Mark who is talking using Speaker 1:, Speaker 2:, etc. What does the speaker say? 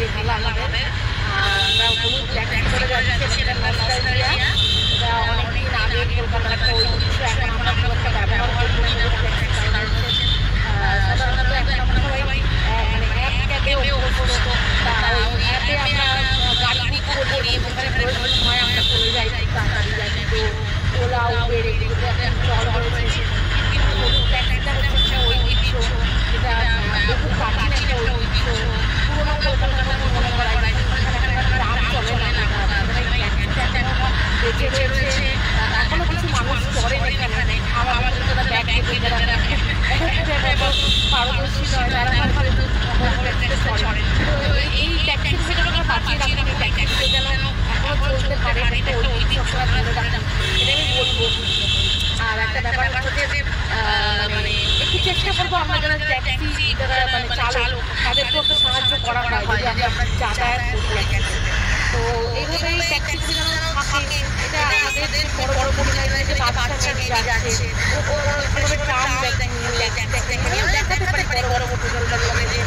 Speaker 1: দেখলাম আমাদের আমরা হলুদ ট্যাক্সি করে যাচ্ছি, এটা নস্টালজিয়া। এটা অনেকদিন আগে কলকাতার একটা ঐতিহ্য, এখন আমরা খুব একটা ব্যবহার করি না হলুদ ট্যাক্সি। কারণ হচ্ছে সাধারণত এখন আমরা সবাই মানে অ্যাপ ট্যাপে অভ্যস্ত, তা ওই অ্যাপে আমরা গাড়ি বুক করি এবং সেখানে প্রয়োজন হয় আমরা চলে যাই, তাড়াতাড়ি যাই। কিন্তু ওলা উবের এগুলো এখন চল হয়েছে, কিন্তু হলুদ ট্যাক্সিটা হচ্ছে একটা ঐতিহ্য, যেটা বহু প্রাচীন একটা ঐতিহ্য। পুরোনো কলকাতার মধ্যে মনে করা যায়, সেখানে এখন ট্রাম চলে না, ট্যাক্সিটা এখনো বেঁচে রয়েছে। এখনো কিছু মানুষ চড়েন এখানে, আমার যারা ব্যাগ কেটে যারা পারদর্শী নয় তারা হয়তো ট্যাক্সিতে চড়ে। তো এই ট্যাক্সির ভেতরে আমরা বাঁচিয়ে রাখুন, এই ট্যাক্সিতে যেন এখনো চলতে পারে, একটা ঐতিহ্য আমরা ধরে রাখুন, এটা আমি বলবো। আর একটা ব্যাপার হচ্ছে যে মানে একটু চেষ্টা করবো আমরা যারা ট্যাক্সি যারা মানে চালক তাদেরকেও একটু সাহায্য করা হয় যদি আমরা যাতায়াত করি। তো এইভাবে ট্যাক্সি যেন থাকে, এটা আমাদের বড় বড় পরিমাণে যে বাচ্চা নিয়ে যাচ্ছে ওভাবে ট্রাম দেখাতে পারি বড় বড় হোটেলগুলোকে যে